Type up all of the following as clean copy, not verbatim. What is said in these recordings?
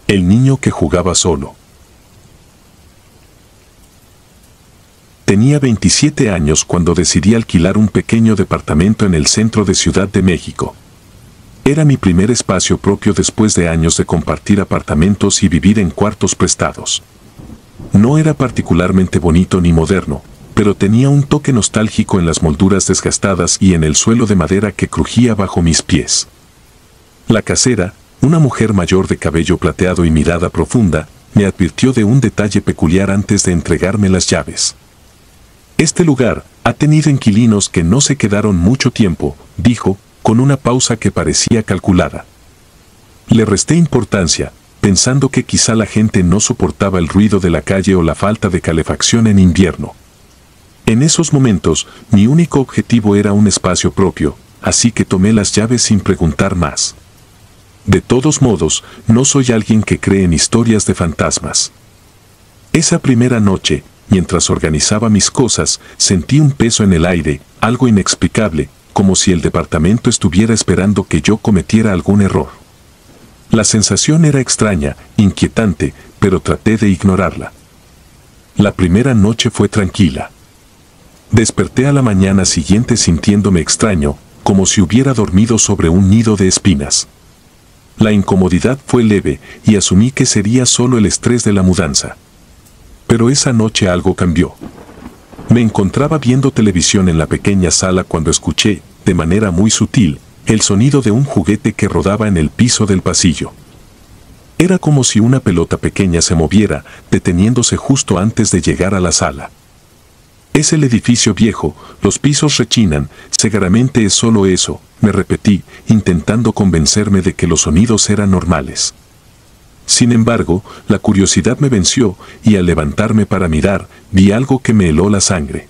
El niño que jugaba solo. Tenía 27 años cuando decidí alquilar un pequeño departamento en el centro de Ciudad de México. Era mi primer espacio propio después de años de compartir apartamentos y vivir en cuartos prestados. No era particularmente bonito ni moderno, pero tenía un toque nostálgico en las molduras desgastadas y en el suelo de madera que crujía bajo mis pies. La casera, una mujer mayor de cabello plateado y mirada profunda, me advirtió de un detalle peculiar antes de entregarme las llaves. Este lugar ha tenido inquilinos que no se quedaron mucho tiempo, dijo, con una pausa que parecía calculada. Le resté importancia, pensando que quizá la gente no soportaba el ruido de la calle o la falta de calefacción en invierno. En esos momentos, mi único objetivo era un espacio propio, así que tomé las llaves sin preguntar más. De todos modos, no soy alguien que cree en historias de fantasmas. Esa primera noche, mientras organizaba mis cosas, sentí un peso en el aire, algo inexplicable, como si el departamento estuviera esperando que yo cometiera algún error. La sensación era extraña, inquietante, pero traté de ignorarla. La primera noche fue tranquila. Desperté a la mañana siguiente sintiéndome extraño, como si hubiera dormido sobre un nido de espinas. La incomodidad fue leve y asumí que sería solo el estrés de la mudanza. Pero esa noche algo cambió. Me encontraba viendo televisión en la pequeña sala cuando escuché, de manera muy sutil, el sonido de un juguete que rodaba en el piso del pasillo. Era como si una pelota pequeña se moviera, deteniéndose justo antes de llegar a la sala. Es el edificio viejo, los pisos rechinan, seguramente es solo eso, me repetí, intentando convencerme de que los sonidos eran normales. Sin embargo, la curiosidad me venció, y al levantarme para mirar, vi algo que me heló la sangre.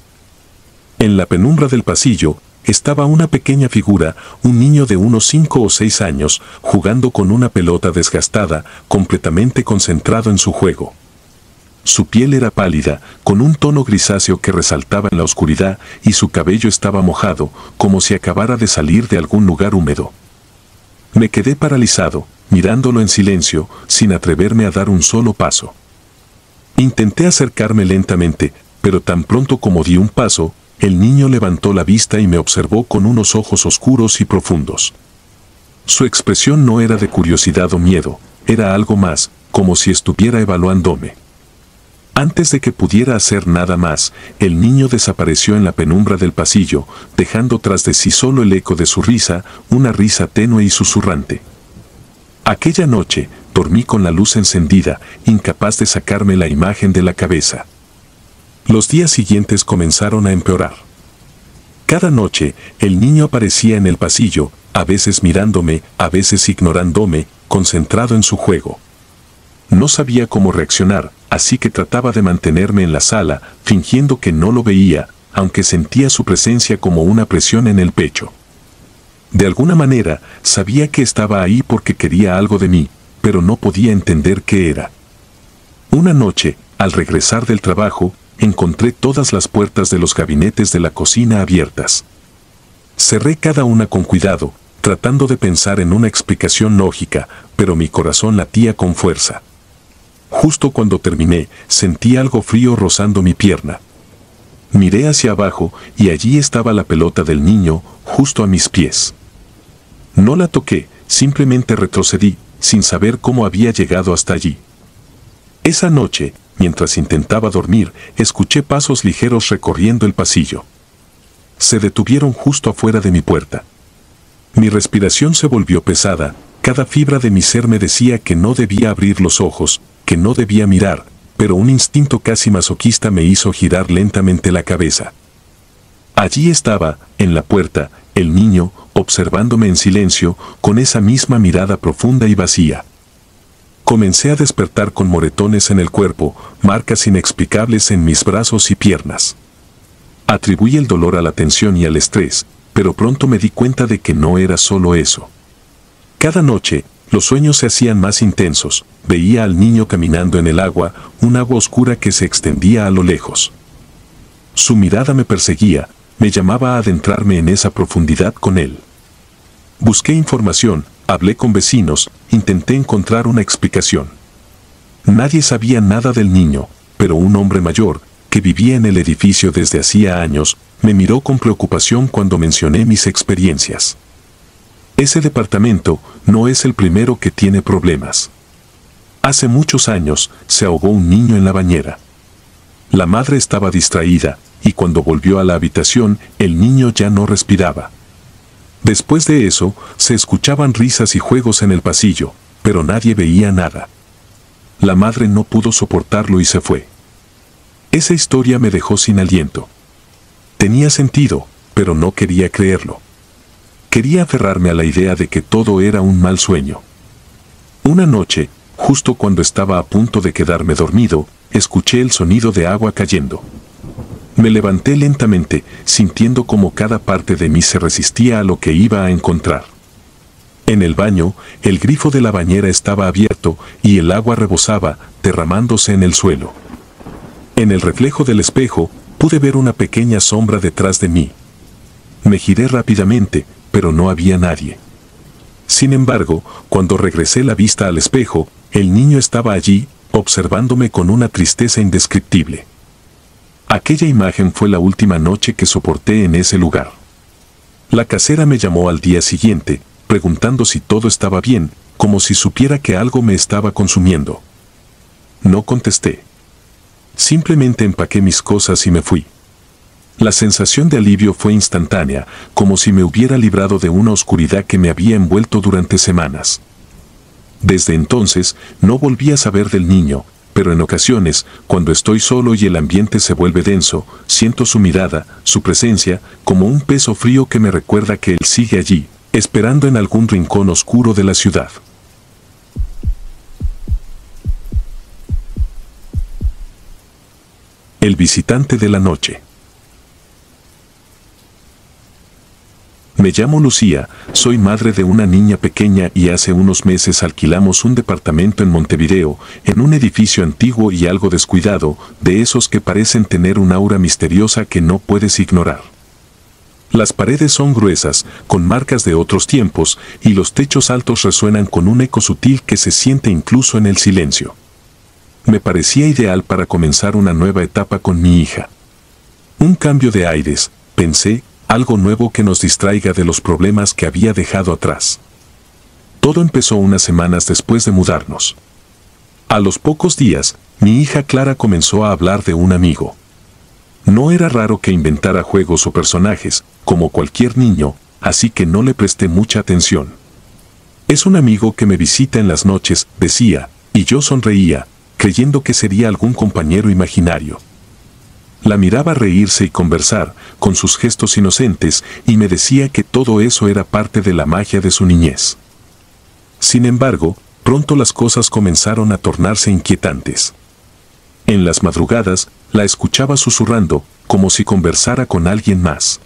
En la penumbra del pasillo, estaba una pequeña figura, un niño de unos 5 o 6 años, jugando con una pelota desgastada, completamente concentrado en su juego. Su piel era pálida, con un tono grisáceo que resaltaba en la oscuridad, y su cabello estaba mojado, como si acabara de salir de algún lugar húmedo. Me quedé paralizado, mirándolo en silencio, sin atreverme a dar un solo paso. Intenté acercarme lentamente, pero tan pronto como di un paso, el niño levantó la vista y me observó con unos ojos oscuros y profundos. Su expresión no era de curiosidad o miedo, era algo más, como si estuviera evaluándome. Antes de que pudiera hacer nada más, el niño desapareció en la penumbra del pasillo, dejando tras de sí solo el eco de su risa, una risa tenue y susurrante. Aquella noche, dormí con la luz encendida, incapaz de sacarme la imagen de la cabeza. Los días siguientes comenzaron a empeorar. Cada noche, el niño aparecía en el pasillo, a veces mirándome, a veces ignorándome, concentrado en su juego. No sabía cómo reaccionar, así que trataba de mantenerme en la sala, fingiendo que no lo veía, aunque sentía su presencia como una presión en el pecho. De alguna manera, sabía que estaba ahí porque quería algo de mí, pero no podía entender qué era. Una noche, al regresar del trabajo, encontré todas las puertas de los gabinetes de la cocina abiertas. Cerré cada una con cuidado, tratando de pensar en una explicación lógica, pero mi corazón latía con fuerza. Justo cuando terminé, sentí algo frío rozando mi pierna. Miré hacia abajo y allí estaba la pelota del niño, justo a mis pies. No la toqué, simplemente retrocedí, sin saber cómo había llegado hasta allí. Esa noche, mientras intentaba dormir, escuché pasos ligeros recorriendo el pasillo. Se detuvieron justo afuera de mi puerta. Mi respiración se volvió pesada, cada fibra de mi ser me decía que no debía abrir los ojos, que no debía mirar, pero un instinto casi masoquista me hizo girar lentamente la cabeza. Allí estaba, en la puerta, el niño, observándome en silencio, con esa misma mirada profunda y vacía. Comencé a despertar con moretones en el cuerpo, marcas inexplicables en mis brazos y piernas. Atribuí el dolor a la tensión y al estrés, pero pronto me di cuenta de que no era solo eso. Cada noche, los sueños se hacían más intensos, veía al niño caminando en el agua, un agua oscura que se extendía a lo lejos. Su mirada me perseguía, me llamaba a adentrarme en esa profundidad con él. Busqué información, hablé con vecinos, intenté encontrar una explicación. Nadie sabía nada del niño, pero un hombre mayor, que vivía en el edificio desde hacía años, me miró con preocupación cuando mencioné mis experiencias. Ese departamento no es el primero que tiene problemas. Hace muchos años se ahogó un niño en la bañera. La madre estaba distraída, y cuando volvió a la habitación, el niño ya no respiraba. Después de eso, se escuchaban risas y juegos en el pasillo, pero nadie veía nada. La madre no pudo soportarlo y se fue. Esa historia me dejó sin aliento. Tenía sentido, pero no quería creerlo. Quería aferrarme a la idea de que todo era un mal sueño. Una noche, justo cuando estaba a punto de quedarme dormido, escuché el sonido de agua cayendo. Me levanté lentamente, sintiendo como cada parte de mí se resistía a lo que iba a encontrar. En el baño, el grifo de la bañera estaba abierto y el agua rebosaba, derramándose en el suelo. En el reflejo del espejo, pude ver una pequeña sombra detrás de mí. Me giré rápidamente, pero no había nadie. Sin embargo, cuando regresé la vista al espejo, el niño estaba allí, observándome con una tristeza indescriptible. Aquella imagen fue la última noche que soporté en ese lugar. La casera me llamó al día siguiente, preguntando si todo estaba bien, como si supiera que algo me estaba consumiendo. No contesté. Simplemente empaqué mis cosas y me fui. La sensación de alivio fue instantánea, como si me hubiera librado de una oscuridad que me había envuelto durante semanas. Desde entonces, no volví a saber del niño, pero en ocasiones, cuando estoy solo y el ambiente se vuelve denso, siento su mirada, su presencia, como un peso frío que me recuerda que él sigue allí, esperando en algún rincón oscuro de la ciudad. El visitante de la noche. Me llamo Lucía, soy madre de una niña pequeña y hace unos meses alquilamos un departamento en Montevideo, en un edificio antiguo y algo descuidado, de esos que parecen tener un aura misteriosa que no puedes ignorar. Las paredes son gruesas, con marcas de otros tiempos, y los techos altos resuenan con un eco sutil que se siente incluso en el silencio. Me parecía ideal para comenzar una nueva etapa con mi hija. Un cambio de aires, pensé, algo nuevo que nos distraiga de los problemas que había dejado atrás. Todo empezó unas semanas después de mudarnos. A los pocos días, mi hija Clara comenzó a hablar de un amigo. No era raro que inventara juegos o personajes, como cualquier niño, así que no le presté mucha atención. Es un amigo que me visita en las noches, decía, y yo sonreía, creyendo que sería algún compañero imaginario. La miraba reírse y conversar, con sus gestos inocentes, y me decía que todo eso era parte de la magia de su niñez. Sin embargo, pronto las cosas comenzaron a tornarse inquietantes. En las madrugadas, la escuchaba susurrando, como si conversara con alguien más.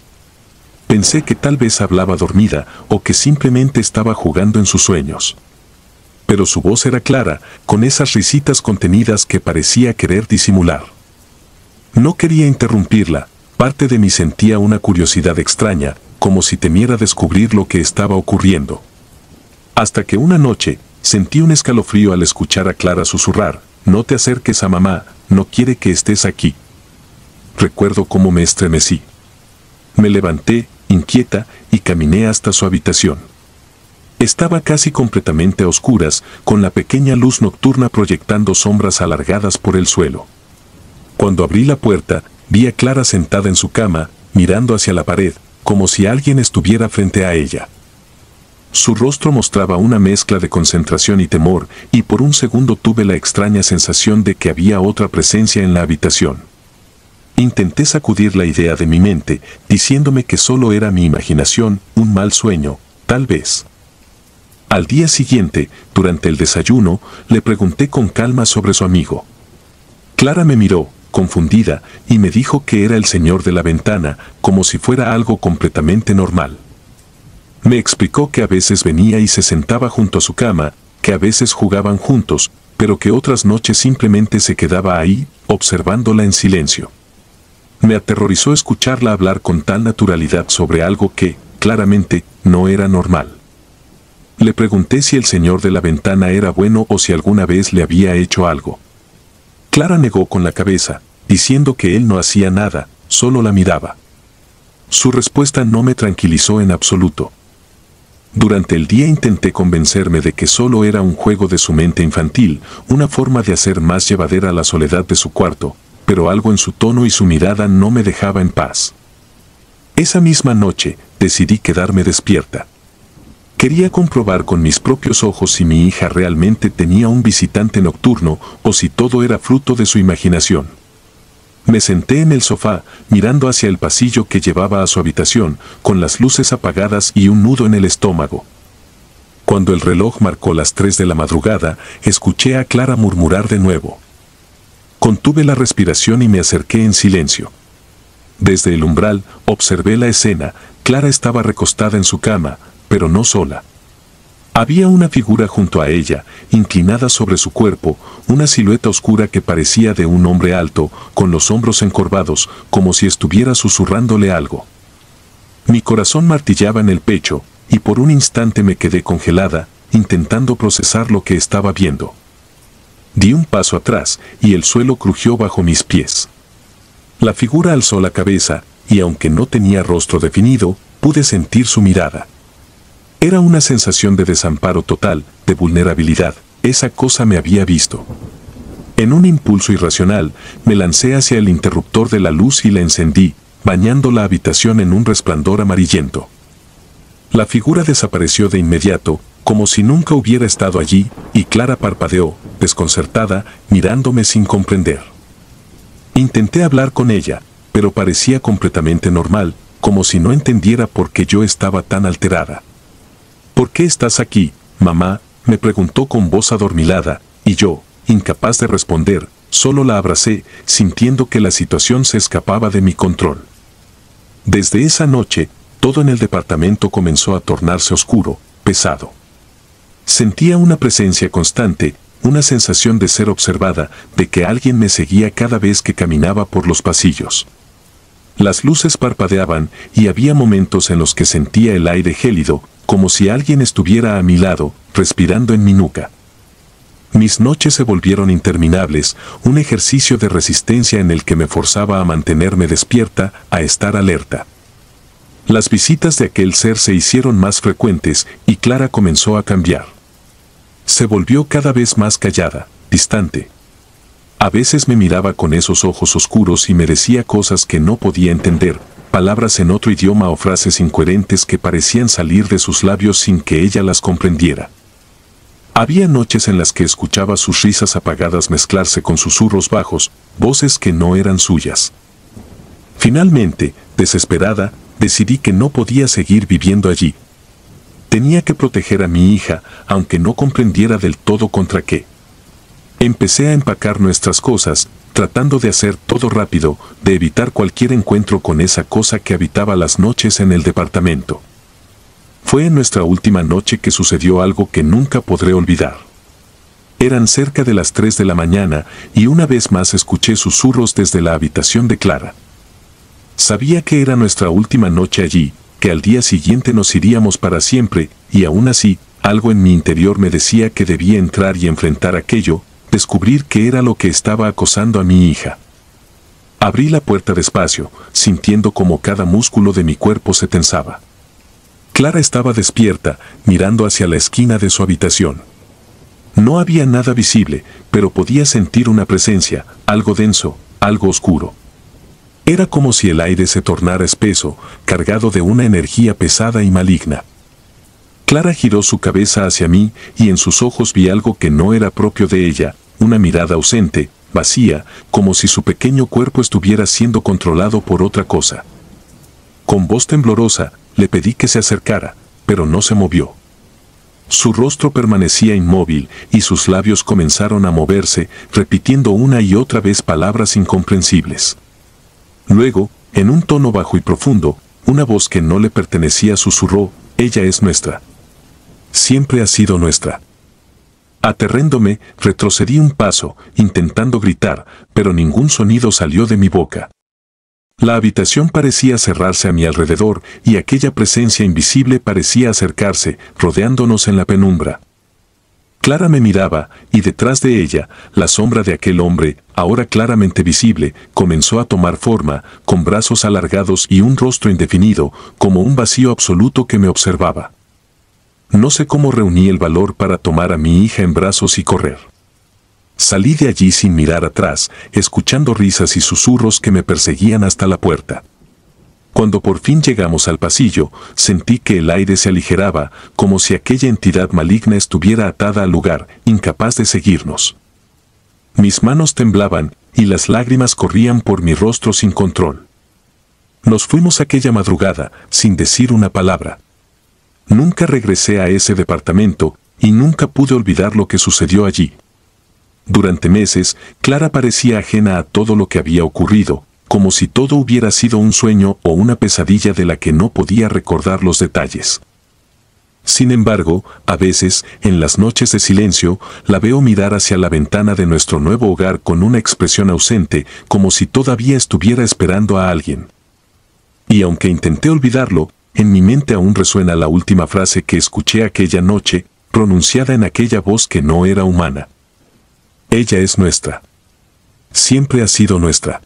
Pensé que tal vez hablaba dormida, o que simplemente estaba jugando en sus sueños. Pero su voz era clara, con esas risitas contenidas que parecía querer disimular. No quería interrumpirla, parte de mí sentía una curiosidad extraña, como si temiera descubrir lo que estaba ocurriendo. Hasta que una noche, sentí un escalofrío al escuchar a Clara susurrar, «No te acerques a mamá, no quiere que estés aquí». Recuerdo cómo me estremecí. Me levanté, inquieta, y caminé hasta su habitación. Estaba casi completamente a oscuras, con la pequeña luz nocturna proyectando sombras alargadas por el suelo. Cuando abrí la puerta, vi a Clara sentada en su cama, mirando hacia la pared, como si alguien estuviera frente a ella. Su rostro mostraba una mezcla de concentración y temor, y por un segundo tuve la extraña sensación de que había otra presencia en la habitación. Intenté sacudir la idea de mi mente, diciéndome que solo era mi imaginación, un mal sueño, tal vez. Al día siguiente, durante el desayuno, le pregunté con calma sobre su amigo. Clara me miró, confundida, y me dijo que era el señor de la ventana, como si fuera algo completamente normal. Me explicó que a veces venía y se sentaba junto a su cama, que a veces jugaban juntos, pero que otras noches simplemente se quedaba ahí, observándola en silencio. Me aterrorizó escucharla hablar con tal naturalidad sobre algo que, claramente, no era normal. Le pregunté si el señor de la ventana era bueno o si alguna vez le había hecho algo. Clara negó con la cabeza, diciendo que él no hacía nada, solo la miraba. Su respuesta no me tranquilizó en absoluto. Durante el día intenté convencerme de que solo era un juego de su mente infantil, una forma de hacer más llevadera la soledad de su cuarto, pero algo en su tono y su mirada no me dejaba en paz. Esa misma noche, decidí quedarme despierta. Quería comprobar con mis propios ojos si mi hija realmente tenía un visitante nocturno o si todo era fruto de su imaginación. Me senté en el sofá, mirando hacia el pasillo que llevaba a su habitación, con las luces apagadas y un nudo en el estómago. Cuando el reloj marcó las 3 de la madrugada, escuché a Clara murmurar de nuevo. Contuve la respiración y me acerqué en silencio. Desde el umbral, observé la escena. Clara estaba recostada en su cama, pero no sola. Había una figura junto a ella, inclinada sobre su cuerpo, una silueta oscura que parecía de un hombre alto, con los hombros encorvados, como si estuviera susurrándole algo. Mi corazón martillaba en el pecho, y por un instante me quedé congelada, intentando procesar lo que estaba viendo. Di un paso atrás, y el suelo crujió bajo mis pies. La figura alzó la cabeza, y aunque no tenía rostro definido, pude sentir su mirada. Era una sensación de desamparo total, de vulnerabilidad. Esa cosa me había visto. En un impulso irracional, me lancé hacia el interruptor de la luz y la encendí, bañando la habitación en un resplandor amarillento. La figura desapareció de inmediato, como si nunca hubiera estado allí, y Clara parpadeó, desconcertada, mirándome sin comprender. Intenté hablar con ella, pero parecía completamente normal, como si no entendiera por qué yo estaba tan alterada. ¿Por qué estás aquí, mamá?, me preguntó con voz adormilada, y yo, incapaz de responder, solo la abracé, sintiendo que la situación se escapaba de mi control. Desde esa noche, todo en el departamento comenzó a tornarse oscuro, pesado. Sentía una presencia constante, una sensación de ser observada, de que alguien me seguía cada vez que caminaba por los pasillos. Las luces parpadeaban y había momentos en los que sentía el aire gélido, como si alguien estuviera a mi lado, respirando en mi nuca. Mis noches se volvieron interminables, un ejercicio de resistencia en el que me forzaba a mantenerme despierta, a estar alerta. Las visitas de aquel ser se hicieron más frecuentes y Clara comenzó a cambiar. Se volvió cada vez más callada, distante. A veces me miraba con esos ojos oscuros y me decía cosas que no podía entender, palabras en otro idioma o frases incoherentes que parecían salir de sus labios sin que ella las comprendiera. Había noches en las que escuchaba sus risas apagadas mezclarse con susurros bajos, voces que no eran suyas. Finalmente, desesperada, decidí que no podía seguir viviendo allí. Tenía que proteger a mi hija, aunque no comprendiera del todo contra qué. Empecé a empacar nuestras cosas, tratando de hacer todo rápido, de evitar cualquier encuentro con esa cosa que habitaba las noches en el departamento. Fue en nuestra última noche que sucedió algo que nunca podré olvidar. Eran cerca de las 3 de la mañana y una vez más escuché susurros desde la habitación de Clara. Sabía que era nuestra última noche allí, que al día siguiente nos iríamos para siempre, y aún así, algo en mi interior me decía que debía entrar y enfrentar aquello, descubrir qué era lo que estaba acosando a mi hija. Abrí la puerta despacio, sintiendo como cada músculo de mi cuerpo se tensaba. Clara estaba despierta, mirando hacia la esquina de su habitación. No había nada visible, pero podía sentir una presencia, algo denso, algo oscuro. Era como si el aire se tornara espeso, cargado de una energía pesada y maligna. Clara giró su cabeza hacia mí y en sus ojos vi algo que no era propio de ella, una mirada ausente, vacía, como si su pequeño cuerpo estuviera siendo controlado por otra cosa. Con voz temblorosa, le pedí que se acercara, pero no se movió. Su rostro permanecía inmóvil y sus labios comenzaron a moverse, repitiendo una y otra vez palabras incomprensibles. Luego, en un tono bajo y profundo, una voz que no le pertenecía susurró: «Ella es nuestra. Siempre ha sido nuestra». Aterrándome, retrocedí un paso, intentando gritar, pero ningún sonido salió de mi boca. La habitación parecía cerrarse a mi alrededor y aquella presencia invisible parecía acercarse, rodeándonos en la penumbra. Clara me miraba, y detrás de ella, la sombra de aquel hombre, ahora claramente visible, comenzó a tomar forma, con brazos alargados y un rostro indefinido, como un vacío absoluto que me observaba. No sé cómo reuní el valor para tomar a mi hija en brazos y correr. Salí de allí sin mirar atrás, escuchando risas y susurros que me perseguían hasta la puerta. Cuando por fin llegamos al pasillo, sentí que el aire se aligeraba, como si aquella entidad maligna estuviera atada al lugar, incapaz de seguirnos. Mis manos temblaban, y las lágrimas corrían por mi rostro sin control. Nos fuimos aquella madrugada, sin decir una palabra. Nunca regresé a ese departamento, y nunca pude olvidar lo que sucedió allí. Durante meses, Clara parecía ajena a todo lo que había ocurrido, como si todo hubiera sido un sueño o una pesadilla de la que no podía recordar los detalles. Sin embargo, a veces, en las noches de silencio, la veo mirar hacia la ventana de nuestro nuevo hogar con una expresión ausente, como si todavía estuviera esperando a alguien. Y aunque intenté olvidarlo, en mi mente aún resuena la última frase que escuché aquella noche, pronunciada en aquella voz que no era humana. Ella es nuestra. Siempre ha sido nuestra.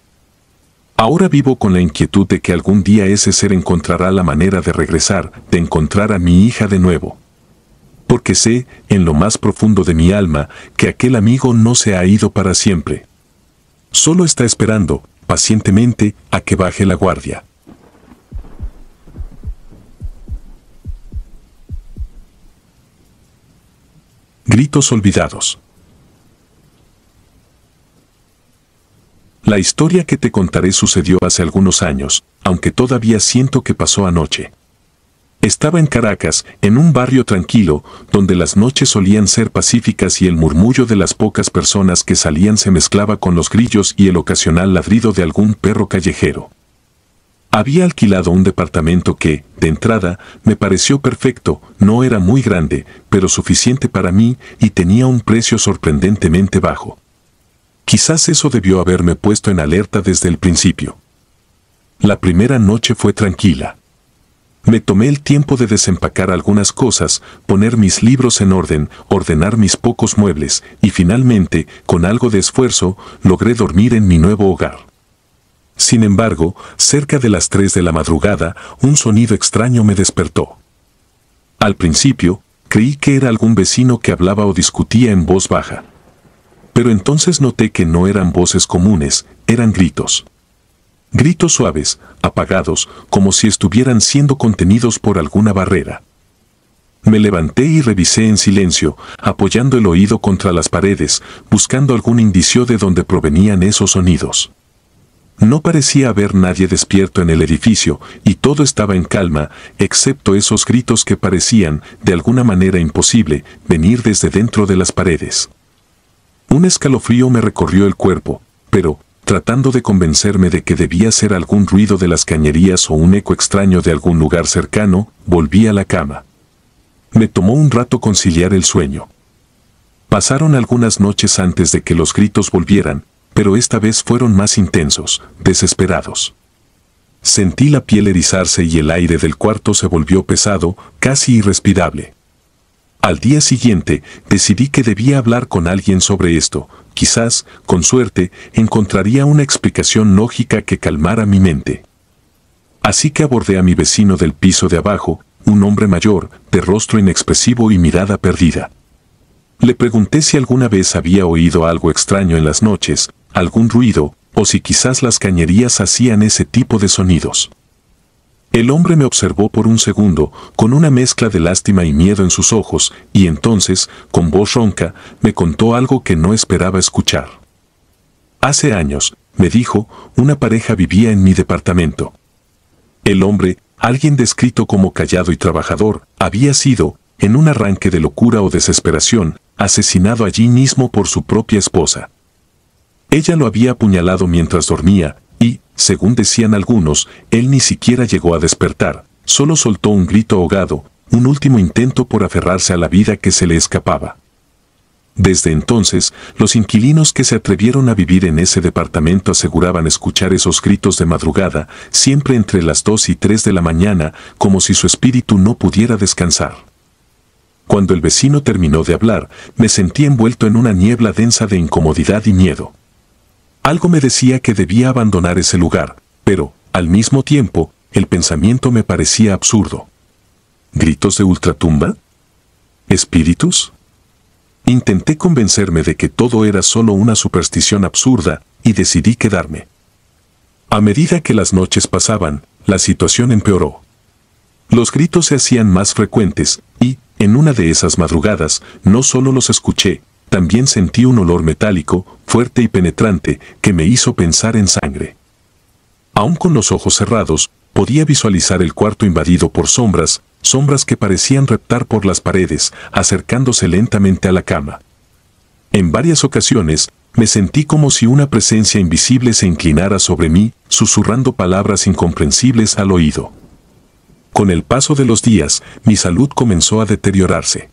Ahora vivo con la inquietud de que algún día ese ser encontrará la manera de regresar, de encontrar a mi hija de nuevo. Porque sé, en lo más profundo de mi alma, que aquel amigo no se ha ido para siempre. Solo está esperando, pacientemente, a que baje la guardia. Gritos olvidados. La historia que te contaré sucedió hace algunos años, aunque todavía siento que pasó anoche. Estaba en Caracas, en un barrio tranquilo, donde las noches solían ser pacíficas y el murmullo de las pocas personas que salían se mezclaba con los grillos y el ocasional ladrido de algún perro callejero. Había alquilado un departamento que, de entrada, me pareció perfecto, no era muy grande, pero suficiente para mí y tenía un precio sorprendentemente bajo. Quizás eso debió haberme puesto en alerta desde el principio. La primera noche fue tranquila. Me tomé el tiempo de desempacar algunas cosas, poner mis libros en orden, ordenar mis pocos muebles, y finalmente, con algo de esfuerzo, logré dormir en mi nuevo hogar. Sin embargo, cerca de las 3 de la madrugada, un sonido extraño me despertó. Al principio, creí que era algún vecino que hablaba o discutía en voz baja. Pero entonces noté que no eran voces comunes, eran gritos. Gritos suaves, apagados, como si estuvieran siendo contenidos por alguna barrera. Me levanté y revisé en silencio, apoyando el oído contra las paredes, buscando algún indicio de dónde provenían esos sonidos. No parecía haber nadie despierto en el edificio, y todo estaba en calma, excepto esos gritos que parecían, de alguna manera imposible, venir desde dentro de las paredes. Un escalofrío me recorrió el cuerpo, pero, tratando de convencerme de que debía ser algún ruido de las cañerías o un eco extraño de algún lugar cercano, volví a la cama. Me tomó un rato conciliar el sueño. Pasaron algunas noches antes de que los gritos volvieran, pero esta vez fueron más intensos, desesperados. Sentí la piel erizarse y el aire del cuarto se volvió pesado, casi irrespirable. Al día siguiente, decidí que debía hablar con alguien sobre esto. Quizás, con suerte, encontraría una explicación lógica que calmara mi mente. Así que abordé a mi vecino del piso de abajo, un hombre mayor, de rostro inexpresivo y mirada perdida. Le pregunté si alguna vez había oído algo extraño en las noches, algún ruido, o si quizás las cañerías hacían ese tipo de sonidos. El hombre me observó por un segundo, con una mezcla de lástima y miedo en sus ojos, y entonces, con voz ronca, me contó algo que no esperaba escuchar. Hace años, me dijo, una pareja vivía en mi departamento. El hombre, alguien descrito como callado y trabajador, había sido, en un arranque de locura o desesperación, asesinado allí mismo por su propia esposa. Ella lo había apuñalado mientras dormía, y, según decían algunos, él ni siquiera llegó a despertar, solo soltó un grito ahogado, un último intento por aferrarse a la vida que se le escapaba. Desde entonces, los inquilinos que se atrevieron a vivir en ese departamento aseguraban escuchar esos gritos de madrugada, siempre entre las 2 y 3 de la mañana, como si su espíritu no pudiera descansar. Cuando el vecino terminó de hablar, me sentí envuelto en una niebla densa de incomodidad y miedo. Algo me decía que debía abandonar ese lugar, pero, al mismo tiempo, el pensamiento me parecía absurdo. ¿Gritos de ultratumba? ¿Espíritus? Intenté convencerme de que todo era solo una superstición absurda y decidí quedarme. A medida que las noches pasaban, la situación empeoró. Los gritos se hacían más frecuentes y, en una de esas madrugadas, no solo los escuché, también sentí un olor metálico, fuerte y penetrante, que me hizo pensar en sangre. Aún con los ojos cerrados, podía visualizar el cuarto invadido por sombras que parecían reptar por las paredes, acercándose lentamente a la cama. En varias ocasiones, me sentí como si una presencia invisible se inclinara sobre mí, susurrando palabras incomprensibles al oído. Con el paso de los días, mi salud comenzó a deteriorarse.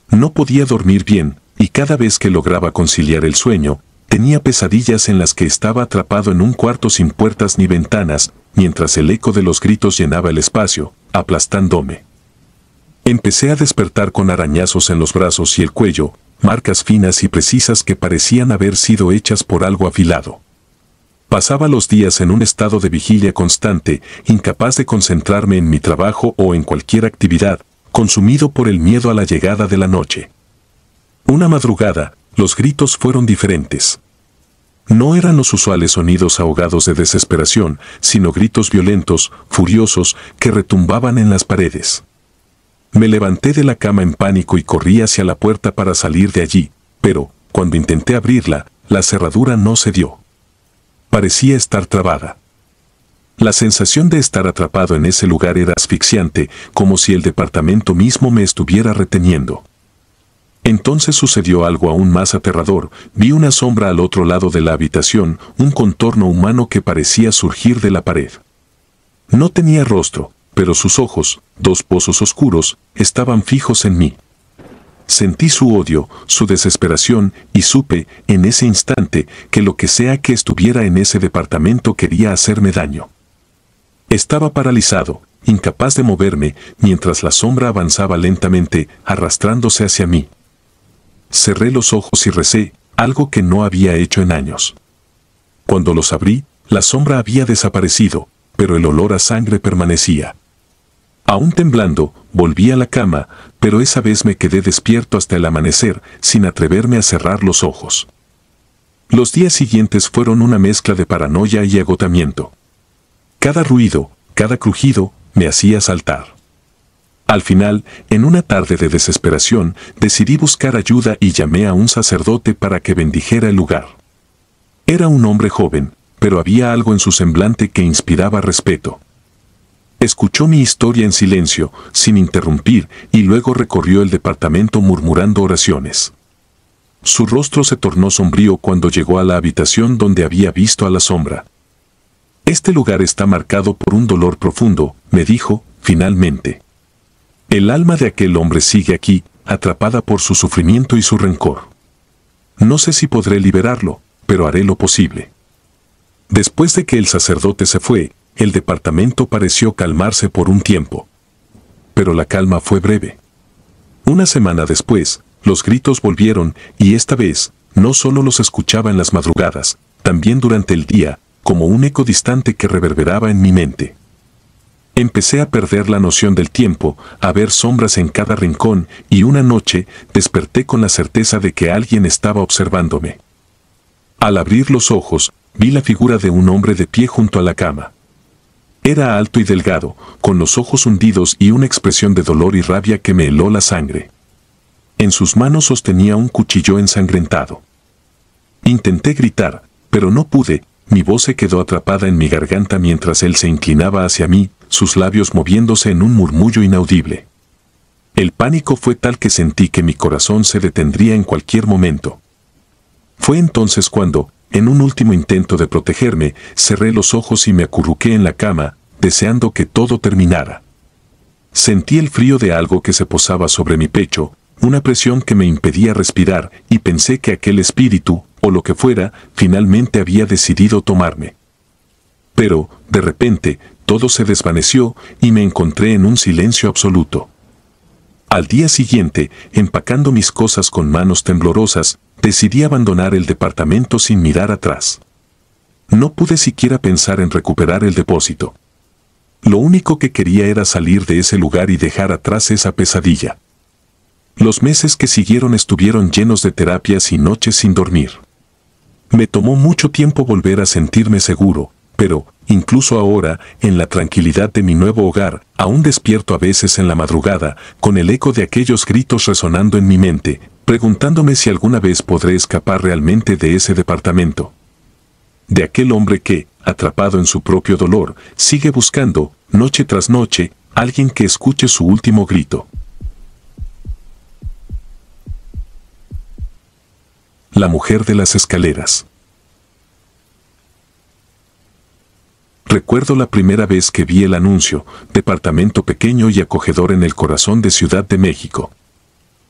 No podía dormir bien, y cada vez que lograba conciliar el sueño, tenía pesadillas en las que estaba atrapado en un cuarto sin puertas ni ventanas, mientras el eco de los gritos llenaba el espacio, aplastándome. Empecé a despertar con arañazos en los brazos y el cuello, marcas finas y precisas que parecían haber sido hechas por algo afilado. Pasaba los días en un estado de vigilia constante, incapaz de concentrarme en mi trabajo o en cualquier actividad, consumido por el miedo a la llegada de la noche. Una madrugada, los gritos fueron diferentes. No eran los usuales sonidos ahogados de desesperación, sino gritos violentos, furiosos, que retumbaban en las paredes. Me levanté de la cama en pánico y corrí hacia la puerta para salir de allí, pero, cuando intenté abrirla, la cerradura no cedió. Parecía estar trabada. La sensación de estar atrapado en ese lugar era asfixiante, como si el departamento mismo me estuviera reteniendo. Entonces sucedió algo aún más aterrador. Vi una sombra al otro lado de la habitación, un contorno humano que parecía surgir de la pared. No tenía rostro, pero sus ojos, dos pozos oscuros, estaban fijos en mí. Sentí su odio, su desesperación, y supe, en ese instante, que lo que sea que estuviera en ese departamento quería hacerme daño. Estaba paralizado, incapaz de moverme, mientras la sombra avanzaba lentamente, arrastrándose hacia mí. Cerré los ojos y recé, algo que no había hecho en años. Cuando los abrí, la sombra había desaparecido, pero el olor a sangre permanecía. Aún temblando, volví a la cama, pero esa vez me quedé despierto hasta el amanecer, sin atreverme a cerrar los ojos. Los días siguientes fueron una mezcla de paranoia y agotamiento. Cada ruido, cada crujido, me hacía saltar. Al final, en una tarde de desesperación, decidí buscar ayuda y llamé a un sacerdote para que bendijera el lugar. Era un hombre joven, pero había algo en su semblante que inspiraba respeto. Escuchó mi historia en silencio, sin interrumpir, y luego recorrió el departamento murmurando oraciones. Su rostro se tornó sombrío cuando llegó a la habitación donde había visto a la sombra. «Este lugar está marcado por un dolor profundo», me dijo, finalmente. «El alma de aquel hombre sigue aquí, atrapada por su sufrimiento y su rencor. No sé si podré liberarlo, pero haré lo posible». Después de que el sacerdote se fue, el departamento pareció calmarse por un tiempo. Pero la calma fue breve. Una semana después, los gritos volvieron, y esta vez, no solo los escuchaba en las madrugadas, también durante el día, como un eco distante que reverberaba en mi mente. Empecé a perder la noción del tiempo, a ver sombras en cada rincón, y una noche desperté con la certeza de que alguien estaba observándome. Al abrir los ojos, vi la figura de un hombre de pie junto a la cama. Era alto y delgado, con los ojos hundidos y una expresión de dolor y rabia que me heló la sangre. En sus manos sostenía un cuchillo ensangrentado. Intenté gritar, pero no pude. Mi voz se quedó atrapada en mi garganta mientras él se inclinaba hacia mí, sus labios moviéndose en un murmullo inaudible. El pánico fue tal que sentí que mi corazón se detendría en cualquier momento. Fue entonces cuando, en un último intento de protegerme, cerré los ojos y me acurruqué en la cama, deseando que todo terminara. Sentí el frío de algo que se posaba sobre mi pecho, una presión que me impedía respirar, y pensé que aquel espíritu, o lo que fuera, finalmente había decidido tomarme. Pero, de repente, todo se desvaneció y me encontré en un silencio absoluto. Al día siguiente, empacando mis cosas con manos temblorosas, decidí abandonar el departamento sin mirar atrás. No pude siquiera pensar en recuperar el depósito. Lo único que quería era salir de ese lugar y dejar atrás esa pesadilla. Los meses que siguieron estuvieron llenos de terapias y noches sin dormir. Me tomó mucho tiempo volver a sentirme seguro, pero, incluso ahora, en la tranquilidad de mi nuevo hogar, aún despierto a veces en la madrugada, con el eco de aquellos gritos resonando en mi mente, preguntándome si alguna vez podré escapar realmente de ese departamento. De aquel hombre que, atrapado en su propio dolor, sigue buscando, noche tras noche, alguien que escuche su último grito. La mujer de las escaleras. Recuerdo la primera vez que vi el anuncio, departamento pequeño y acogedor en el corazón de Ciudad de México.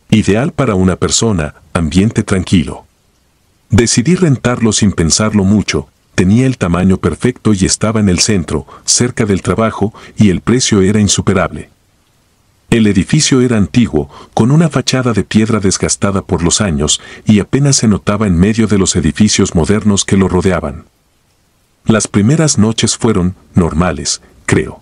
Ideal para una persona, ambiente tranquilo. Decidí rentarlo sin pensarlo mucho, tenía el tamaño perfecto y estaba en el centro, cerca del trabajo, y el precio era insuperable. El edificio era antiguo, con una fachada de piedra desgastada por los años, y apenas se notaba en medio de los edificios modernos que lo rodeaban. Las primeras noches fueron normales, creo.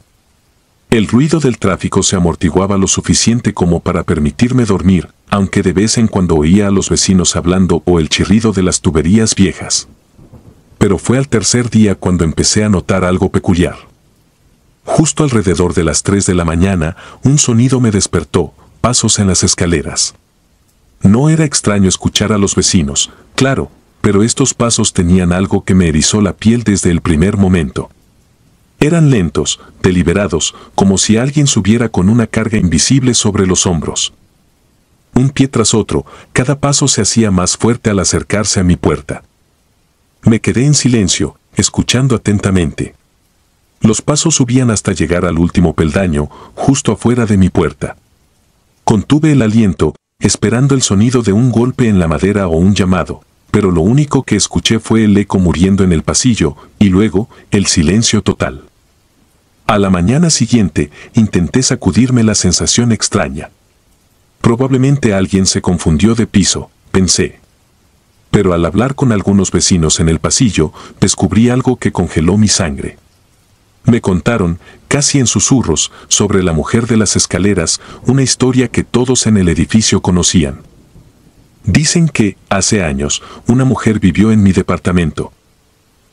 El ruido del tráfico se amortiguaba lo suficiente como para permitirme dormir, aunque de vez en cuando oía a los vecinos hablando o el chirrido de las tuberías viejas. Pero fue al tercer día cuando empecé a notar algo peculiar. Justo alrededor de las 3 de la mañana, un sonido me despertó, pasos en las escaleras. No era extraño escuchar a los vecinos, claro, pero estos pasos tenían algo que me erizó la piel desde el primer momento. Eran lentos, deliberados, como si alguien subiera con una carga invisible sobre los hombros. Un pie tras otro, cada paso se hacía más fuerte al acercarse a mi puerta. Me quedé en silencio, escuchando atentamente. Los pasos subían hasta llegar al último peldaño, justo afuera de mi puerta. Contuve el aliento, esperando el sonido de un golpe en la madera o un llamado, pero lo único que escuché fue el eco muriendo en el pasillo, y luego, el silencio total. A la mañana siguiente, intenté sacudirme la sensación extraña. Probablemente alguien se confundió de piso, pensé. Pero al hablar con algunos vecinos en el pasillo, descubrí algo que congeló mi sangre. Me contaron, casi en susurros, sobre la mujer de las escaleras, una historia que todos en el edificio conocían. Dicen que, hace años, una mujer vivió en mi departamento.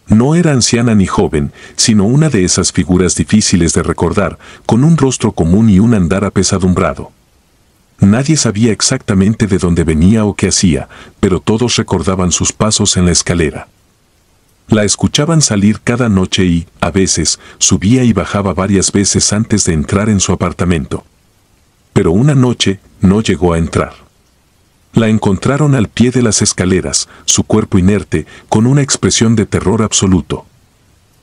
No era anciana ni joven, sino una de esas figuras difíciles de recordar, con un rostro común y un andar apesadumbrado. Nadie sabía exactamente de dónde venía o qué hacía, pero todos recordaban sus pasos en la escalera. La escuchaban salir cada noche y, a veces, subía y bajaba varias veces antes de entrar en su apartamento. Pero una noche, no llegó a entrar. La encontraron al pie de las escaleras, su cuerpo inerte, con una expresión de terror absoluto.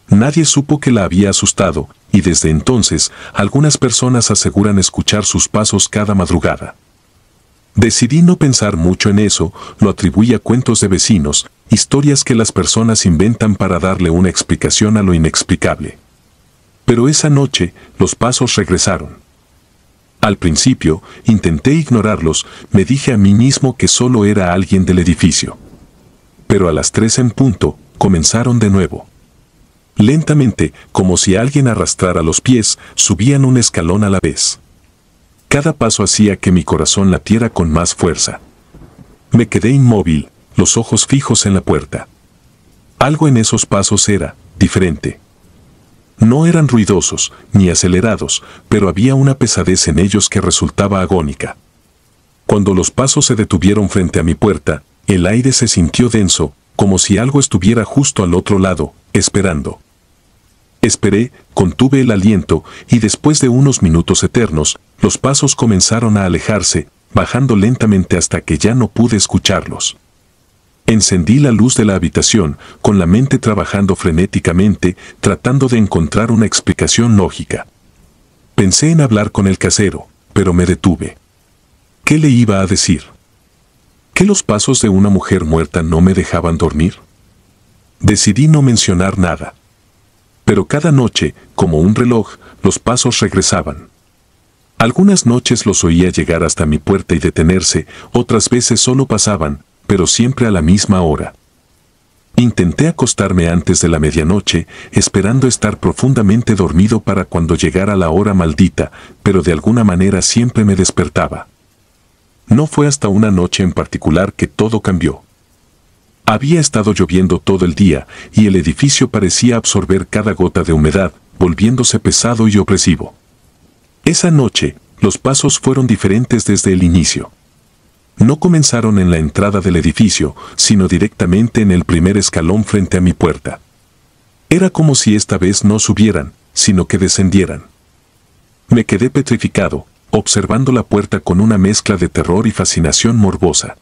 Nadie supo que la había asustado, y desde entonces, algunas personas aseguran escuchar sus pasos cada madrugada. Decidí no pensar mucho en eso, lo atribuí a cuentos de vecinos, historias que las personas inventan para darle una explicación a lo inexplicable. Pero esa noche, los pasos regresaron. Al principio, intenté ignorarlos, me dije a mí mismo que solo era alguien del edificio. Pero a las 3 en punto, comenzaron de nuevo. Lentamente, como si alguien arrastrara los pies, subían un escalón a la vez. Cada paso hacía que mi corazón latiera con más fuerza. Me quedé inmóvil, los ojos fijos en la puerta. Algo en esos pasos era diferente. No eran ruidosos, ni acelerados, pero había una pesadez en ellos que resultaba agónica. Cuando los pasos se detuvieron frente a mi puerta, el aire se sintió denso, como si algo estuviera justo al otro lado, esperando. Esperé, contuve el aliento, y después de unos minutos eternos, los pasos comenzaron a alejarse, bajando lentamente hasta que ya no pude escucharlos. Encendí la luz de la habitación, con la mente trabajando frenéticamente, tratando de encontrar una explicación lógica. Pensé en hablar con el casero, pero me detuve. ¿Qué le iba a decir? ¿Que los pasos de una mujer muerta no me dejaban dormir? Decidí no mencionar nada. Pero cada noche, como un reloj, los pasos regresaban. Algunas noches los oía llegar hasta mi puerta y detenerse, otras veces solo pasaban, pero siempre a la misma hora. Intenté acostarme antes de la medianoche, esperando estar profundamente dormido para cuando llegara la hora maldita, pero de alguna manera siempre me despertaba. No fue hasta una noche en particular que todo cambió. Había estado lloviendo todo el día y el edificio parecía absorber cada gota de humedad, volviéndose pesado y opresivo. Esa noche, los pasos fueron diferentes desde el inicio. No comenzaron en la entrada del edificio, sino directamente en el primer escalón frente a mi puerta. Era como si esta vez no subieran, sino que descendieran. Me quedé petrificado, observando la puerta con una mezcla de terror y fascinación morbosa.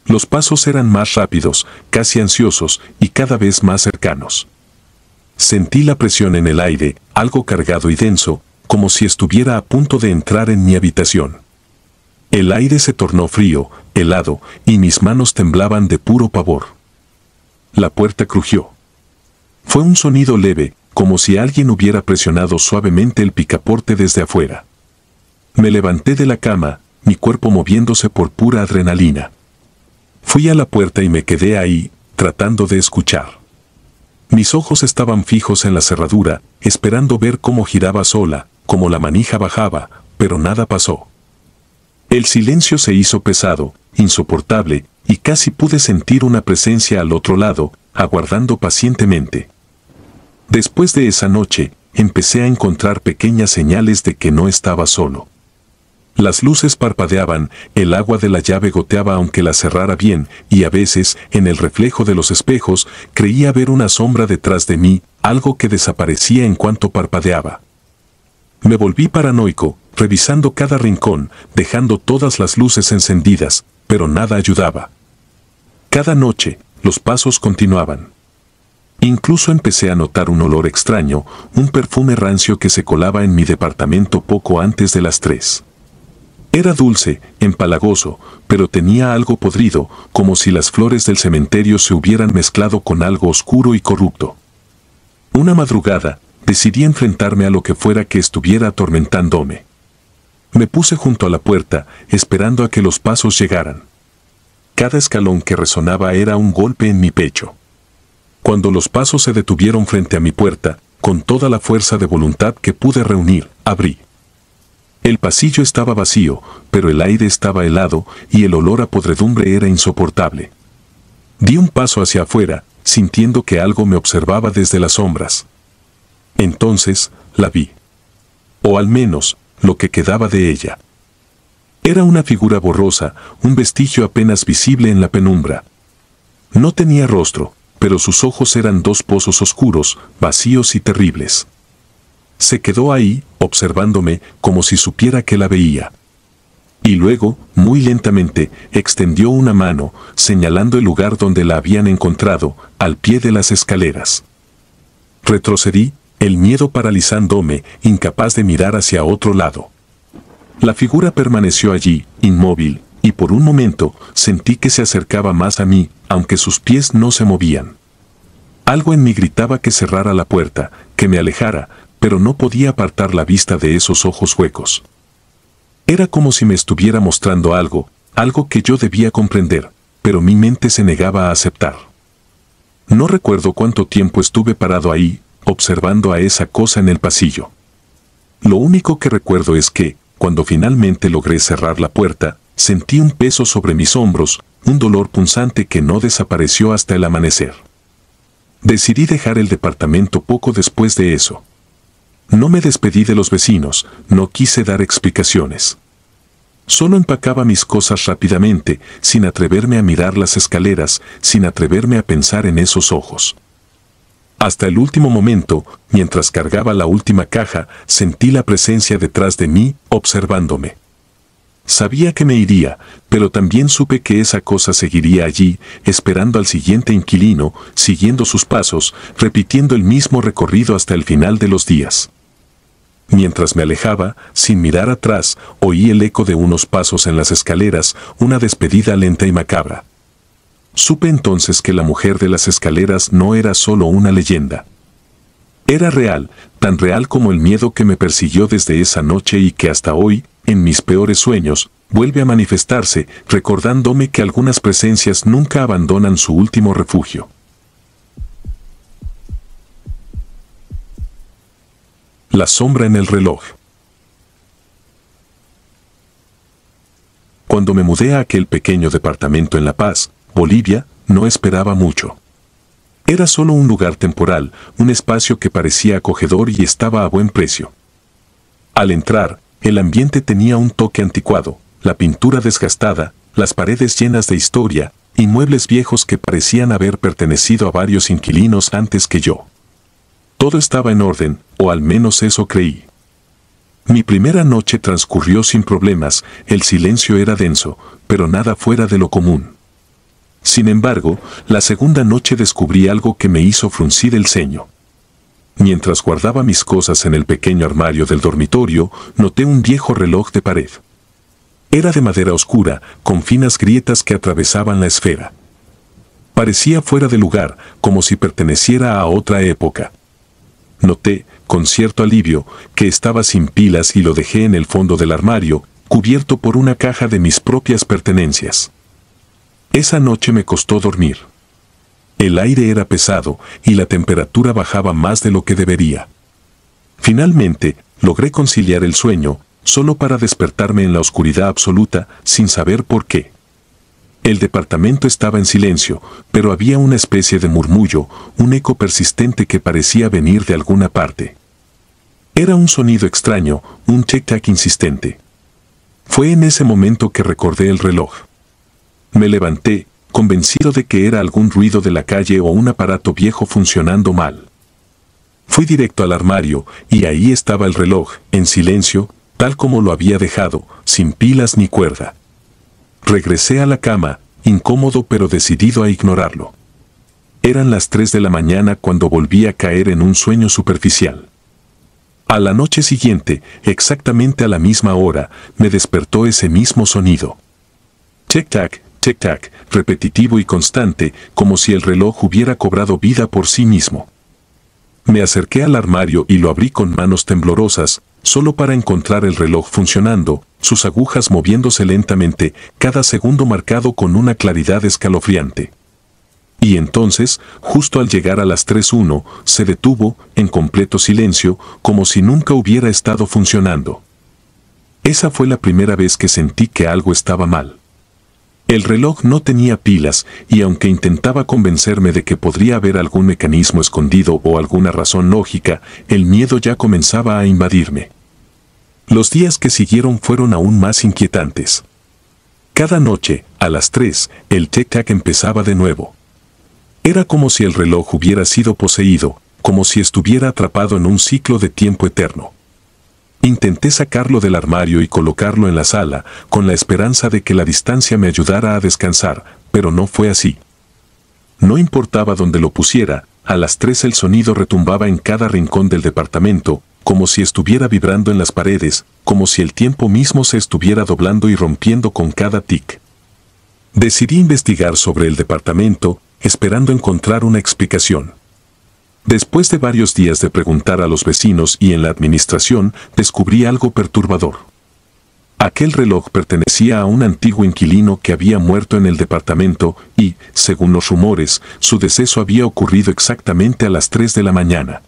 Los pasos eran más rápidos, casi ansiosos, y cada vez más cercanos. Sentí la presión en el aire, algo cargado y denso, como si estuviera a punto de entrar en mi habitación. El aire se tornó frío, helado, y mis manos temblaban de puro pavor. La puerta crujió. Fue un sonido leve, como si alguien hubiera presionado suavemente el picaporte desde afuera. Me levanté de la cama, mi cuerpo moviéndose por pura adrenalina. Fui a la puerta y me quedé ahí, tratando de escuchar. Mis ojos estaban fijos en la cerradura, esperando ver cómo giraba sola, cómo la manija bajaba, pero nada pasó. El silencio se hizo pesado, insoportable, y casi pude sentir una presencia al otro lado, aguardando pacientemente. Después de esa noche, empecé a encontrar pequeñas señales de que no estaba solo. Las luces parpadeaban, el agua de la llave goteaba aunque la cerrara bien, y a veces, en el reflejo de los espejos, creía ver una sombra detrás de mí, algo que desaparecía en cuanto parpadeaba. Me volví paranoico, revisando cada rincón, dejando todas las luces encendidas, pero nada ayudaba. Cada noche, los pasos continuaban. Incluso empecé a notar un olor extraño, un perfume rancio que se colaba en mi departamento poco antes de las 3. Era dulce, empalagoso, pero tenía algo podrido, como si las flores del cementerio se hubieran mezclado con algo oscuro y corrupto. Una madrugada, decidí enfrentarme a lo que fuera que estuviera atormentándome. Me puse junto a la puerta, esperando a que los pasos llegaran. Cada escalón que resonaba era un golpe en mi pecho. Cuando los pasos se detuvieron frente a mi puerta, con toda la fuerza de voluntad que pude reunir, abrí. El pasillo estaba vacío, pero el aire estaba helado y el olor a podredumbre era insoportable. Di un paso hacia afuera, sintiendo que algo me observaba desde las sombras. Entonces, la vi. O al menos, lo que quedaba de ella. Era una figura borrosa, un vestigio apenas visible en la penumbra. No tenía rostro, pero sus ojos eran dos pozos oscuros, vacíos y terribles. Se quedó ahí, observándome, como si supiera que la veía. Y luego, muy lentamente, extendió una mano, señalando el lugar donde la habían encontrado, al pie de las escaleras. Retrocedí, el miedo paralizándome, incapaz de mirar hacia otro lado. La figura permaneció allí, inmóvil, y por un momento sentí que se acercaba más a mí, aunque sus pies no se movían. Algo en mí gritaba que cerrara la puerta, que me alejara, pero no podía apartar la vista de esos ojos huecos. Era como si me estuviera mostrando algo, algo que yo debía comprender, pero mi mente se negaba a aceptar. No recuerdo cuánto tiempo estuve parado ahí, observando a esa cosa en el pasillo. Lo único que recuerdo es que, cuando finalmente logré cerrar la puerta, sentí un peso sobre mis hombros, un dolor punzante que no desapareció hasta el amanecer. Decidí dejar el departamento poco después de eso. No me despedí de los vecinos, no quise dar explicaciones. Solo empacaba mis cosas rápidamente, sin atreverme a mirar las escaleras, sin atreverme a pensar en esos ojos. Hasta el último momento, mientras cargaba la última caja, sentí la presencia detrás de mí, observándome. Sabía que me iría, pero también supe que esa cosa seguiría allí, esperando al siguiente inquilino, siguiendo sus pasos, repitiendo el mismo recorrido hasta el final de los días. Mientras me alejaba, sin mirar atrás, oí el eco de unos pasos en las escaleras, una despedida lenta y macabra. Supe entonces que la mujer de las escaleras no era solo una leyenda. Era real, tan real como el miedo que me persiguió desde esa noche y que hasta hoy, en mis peores sueños, vuelve a manifestarse, recordándome que algunas presencias nunca abandonan su último refugio. La sombra en el reloj. Cuando me mudé a aquel pequeño departamento en La Paz, Bolivia, no esperaba mucho. Era solo un lugar temporal, un espacio que parecía acogedor y estaba a buen precio. Al entrar, el ambiente tenía un toque anticuado, la pintura desgastada, las paredes llenas de historia, y muebles viejos que parecían haber pertenecido a varios inquilinos antes que yo. Todo estaba en orden, o al menos eso creí. Mi primera noche transcurrió sin problemas, el silencio era denso, pero nada fuera de lo común. Sin embargo, la segunda noche descubrí algo que me hizo fruncir el ceño. Mientras guardaba mis cosas en el pequeño armario del dormitorio, noté un viejo reloj de pared. Era de madera oscura, con finas grietas que atravesaban la esfera. Parecía fuera de lugar, como si perteneciera a otra época. Noté, con cierto alivio, que estaba sin pilas y lo dejé en el fondo del armario, cubierto por una caja de mis propias pertenencias. Esa noche me costó dormir. El aire era pesado y la temperatura bajaba más de lo que debería. Finalmente, logré conciliar el sueño, solo para despertarme en la oscuridad absoluta, sin saber por qué. El departamento estaba en silencio, pero había una especie de murmullo, un eco persistente que parecía venir de alguna parte. Era un sonido extraño, un tic-tac insistente. Fue en ese momento que recordé el reloj. Me levanté, convencido de que era algún ruido de la calle o un aparato viejo funcionando mal. Fui directo al armario, y ahí estaba el reloj, en silencio, tal como lo había dejado, sin pilas ni cuerda. Regresé a la cama, incómodo pero decidido a ignorarlo. Eran las 3 de la mañana cuando volví a caer en un sueño superficial. A la noche siguiente, exactamente a la misma hora, me despertó ese mismo sonido. Tic-tac, tic-tac, repetitivo y constante, como si el reloj hubiera cobrado vida por sí mismo. Me acerqué al armario y lo abrí con manos temblorosas, solo para encontrar el reloj funcionando, sus agujas moviéndose lentamente, cada segundo marcado con una claridad escalofriante. Y entonces, justo al llegar a las 3:01, se detuvo, en completo silencio, como si nunca hubiera estado funcionando. Esa fue la primera vez que sentí que algo estaba mal. El reloj no tenía pilas, y aunque intentaba convencerme de que podría haber algún mecanismo escondido o alguna razón lógica, el miedo ya comenzaba a invadirme. Los días que siguieron fueron aún más inquietantes. Cada noche, a las 3, el tic-tac empezaba de nuevo. Era como si el reloj hubiera sido poseído, como si estuviera atrapado en un ciclo de tiempo eterno. Intenté sacarlo del armario y colocarlo en la sala, con la esperanza de que la distancia me ayudara a descansar, pero no fue así. No importaba dónde lo pusiera, a las 3 el sonido retumbaba en cada rincón del departamento, como si estuviera vibrando en las paredes, como si el tiempo mismo se estuviera doblando y rompiendo con cada tic. Decidí investigar sobre el departamento, esperando encontrar una explicación. Después de varios días de preguntar a los vecinos y en la administración, descubrí algo perturbador. Aquel reloj pertenecía a un antiguo inquilino que había muerto en el departamento y, según los rumores, su deceso había ocurrido exactamente a las 3 de la mañana.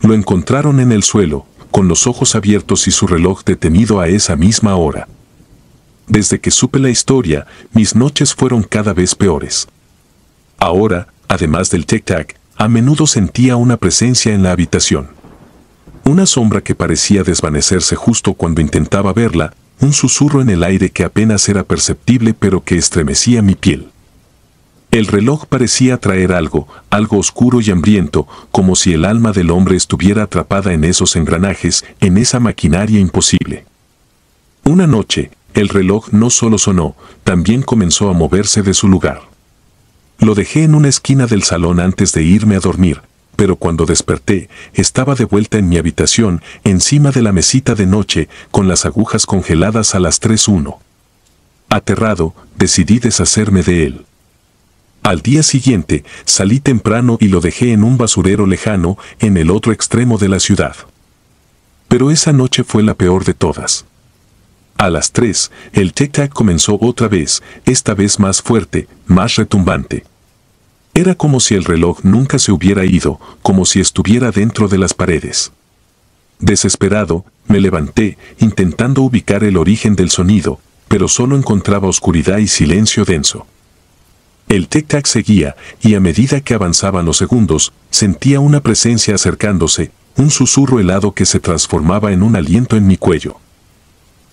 Lo encontraron en el suelo, con los ojos abiertos y su reloj detenido a esa misma hora. Desde que supe la historia, mis noches fueron cada vez peores. Ahora, además del tic-tac, a menudo sentía una presencia en la habitación. Una sombra que parecía desvanecerse justo cuando intentaba verla, un susurro en el aire que apenas era perceptible pero que estremecía mi piel. El reloj parecía traer algo oscuro y hambriento, como si el alma del hombre estuviera atrapada en esos engranajes, en esa maquinaria imposible. Una noche, el reloj no solo sonó, también comenzó a moverse de su lugar. Lo dejé en una esquina del salón antes de irme a dormir, pero cuando desperté, estaba de vuelta en mi habitación, encima de la mesita de noche, con las agujas congeladas a las 3:01. Aterrado, decidí deshacerme de él. Al día siguiente, salí temprano y lo dejé en un basurero lejano, en el otro extremo de la ciudad. Pero esa noche fue la peor de todas. A las 3, el tic-tac comenzó otra vez, esta vez más fuerte, más retumbante. Era como si el reloj nunca se hubiera ido, como si estuviera dentro de las paredes. Desesperado, me levanté, intentando ubicar el origen del sonido, pero solo encontraba oscuridad y silencio denso. El tic-tac seguía, y a medida que avanzaban los segundos, sentía una presencia acercándose, un susurro helado que se transformaba en un aliento en mi cuello.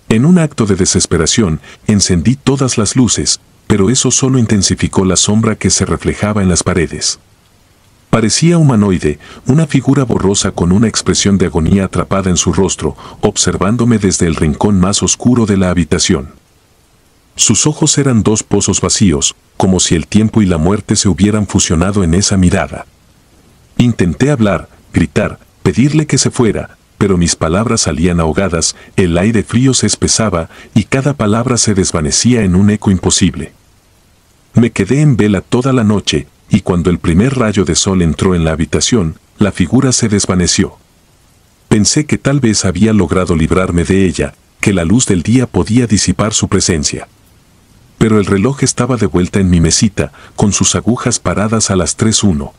En un acto de desesperación, encendí todas las luces, pero eso solo intensificó la sombra que se reflejaba en las paredes. Parecía humanoide, una figura borrosa con una expresión de agonía atrapada en su rostro, observándome desde el rincón más oscuro de la habitación. Sus ojos eran dos pozos vacíos, como si el tiempo y la muerte se hubieran fusionado en esa mirada. Intenté hablar, gritar, pedirle que se fuera, pero mis palabras salían ahogadas, el aire frío se espesaba y cada palabra se desvanecía en un eco imposible. Me quedé en vela toda la noche, y cuando el primer rayo de sol entró en la habitación, la figura se desvaneció. Pensé que tal vez había logrado librarme de ella, que la luz del día podía disipar su presencia. Pero el reloj estaba de vuelta en mi mesita, con sus agujas paradas a las 3:01.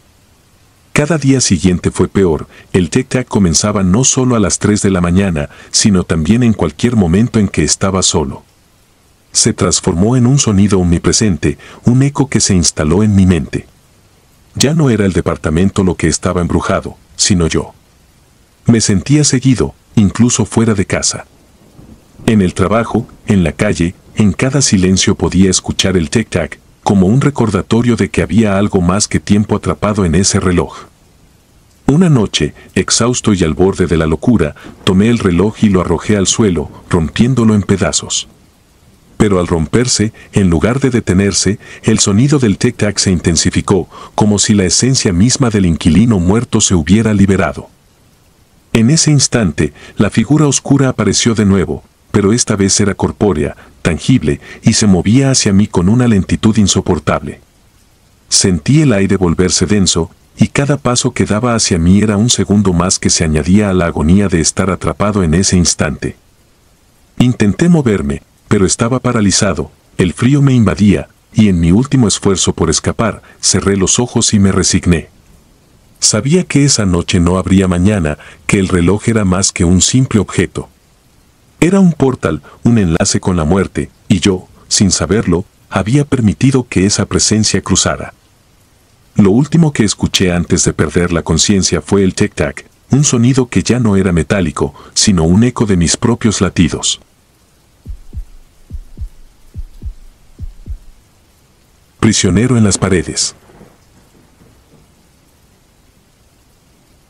Cada día siguiente fue peor, el tic-tac comenzaba no solo a las 3 de la mañana, sino también en cualquier momento en que estaba solo. Se transformó en un sonido omnipresente, un eco que se instaló en mi mente. Ya no era el departamento lo que estaba embrujado, sino yo. Me sentía seguido, incluso fuera de casa. En el trabajo, en la calle, en cada silencio podía escuchar el tic-tac, como un recordatorio de que había algo más que tiempo atrapado en ese reloj. Una noche, exhausto y al borde de la locura, tomé el reloj y lo arrojé al suelo, rompiéndolo en pedazos. Pero al romperse, en lugar de detenerse, el sonido del tic-tac se intensificó, como si la esencia misma del inquilino muerto se hubiera liberado. En ese instante, la figura oscura apareció de nuevo, pero esta vez era corpórea, tangible, y se movía hacia mí con una lentitud insoportable. Sentí el aire volverse denso, y cada paso que daba hacia mí era un segundo más que se añadía a la agonía de estar atrapado en ese instante. Intenté moverme, pero estaba paralizado, el frío me invadía, y en mi último esfuerzo por escapar, cerré los ojos y me resigné. Sabía que esa noche no habría mañana, que el reloj era más que un simple objeto. Era un portal, un enlace con la muerte, y yo, sin saberlo, había permitido que esa presencia cruzara. Lo último que escuché antes de perder la conciencia fue el tic-tac, un sonido que ya no era metálico, sino un eco de mis propios latidos. Prisionero en las paredes.